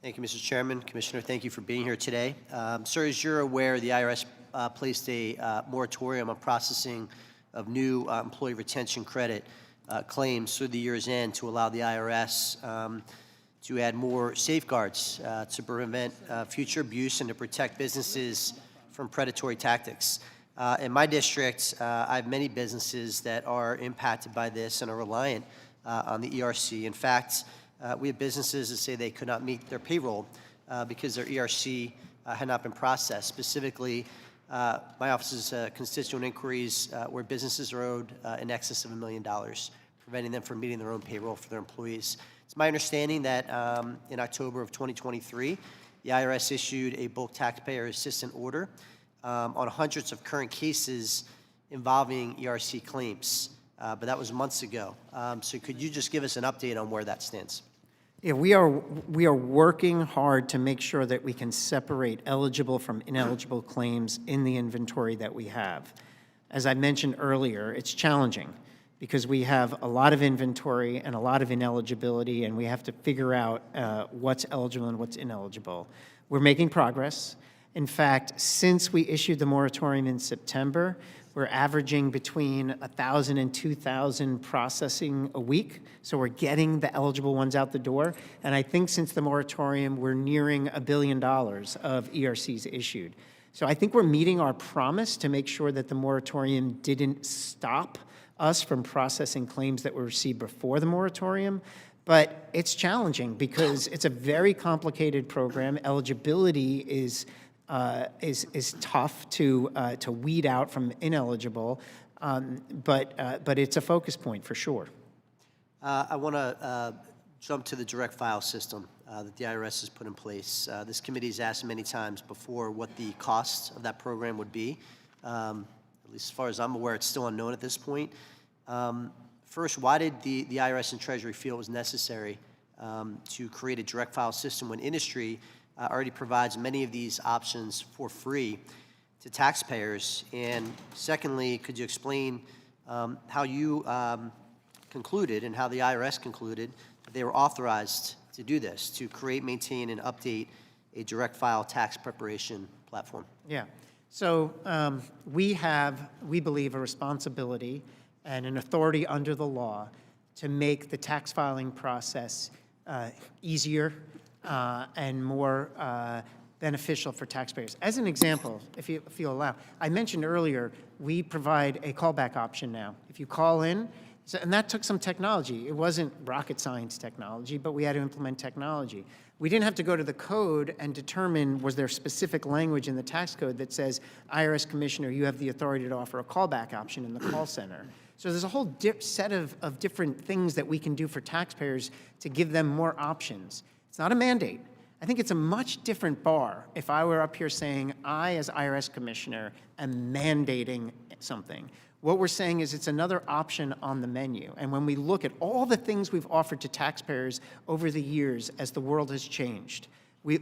Thank you, Mr. Chairman. Commissioner, thank you for being here today. Sir, as you're aware, the IRS placed a moratorium on processing of new employee retention credit claims through the year's end to allow the IRS to add more safeguards to prevent future abuse and to protect businesses from predatory tactics. In my district, I have many businesses that are impacted by this and are reliant on the ERC. In fact, we have businesses that say they could not meet their payroll because their ERC had not been processed. Specifically, my office's constituent inquiries where businesses are owed in excess of $1 million, preventing them from meeting their own payroll for their employees. It's my understanding that in October of 2023, the IRS issued a bulk taxpayer assistance order on hundreds of current cases involving ERC claims, but that was months ago. So could you just give us an update on where that stands? Yeah, we are working hard to make sure that we can separate eligible from ineligible claims in the inventory that we have. As I mentioned earlier, it's challenging because we have a lot of inventory and a lot of ineligibility, and we have to figure out what's eligible and what's ineligible. We're making progress. In fact, since we issued the moratorium in September, we're averaging between 1,000 and 2,000 processing a week. So we're getting the eligible ones out the door. And I think since the moratorium, we're nearing $1 billion of ERCs issued. So I think we're meeting our promise to make sure that the moratorium didn't stop us from processing claims that were received before the moratorium. But it's challenging because it's a very complicated program. Eligibility is tough to weed out from ineligible, but it's a focus point for sure. I want to jump to the direct file system that the IRS has put in place. This committee has asked many times before what the cost of that program would be. At least as far as I'm aware, it's still unknown at this point. First, why did the IRS and Treasury feel it was necessary to create a direct file system when industry already provides many of these options for free to taxpayers? And secondly, could you explain how you concluded and how the IRS concluded that they were authorized to do this, to create, maintain, and update a direct file tax preparation platform? Yeah. So we believe, a responsibility and an authority under the law to make the tax filing process easier and more beneficial for taxpayers. As an example, if you allow, I mentioned earlier, we provide a callback option now. If you call in, and that took some technology. It wasn't rocket science technology, but we had to implement technology. We didn't have to go to the code and determine was there specific language in the tax code that says, IRS Commissioner, you have the authority to offer a callback option in the call center. So there's a whole set of different things that we can do for taxpayers to give them more options. It's not a mandate. I think it's a much different bar if I were up here saying, I, as IRS Commissioner, am mandating something. What we're saying is it's another option on the menu. And when we look at all the things we've offered to taxpayers over the years as the world has changed,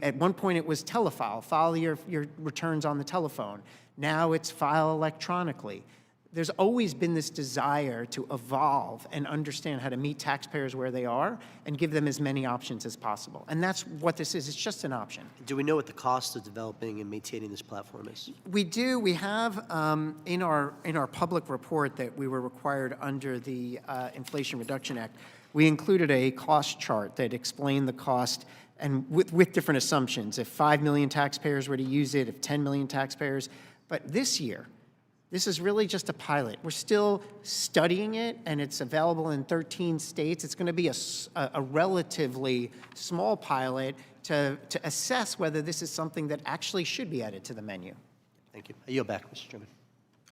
at one point it was telefile, file your returns on the telephone. Now it's file electronically. There's always been this desire to evolve and understand how to meet taxpayers where they are and give them as many options as possible. And that's what this is. It's just an option. Do we know what the cost of developing and maintaining this platform is? We do. We have in our public report that we were required under the Inflation Reduction Act, we included a cost chart that explained the cost and with different assumptions. If 5 million taxpayers were to use it, if 10 million taxpayers. But this year, this is really just a pilot. We're still studying it, and it's available in 13 states. It's going to be a relatively small pilot to assess whether this is something that actually should be added to the menu. Thank you. I yield back, Mr. Chairman.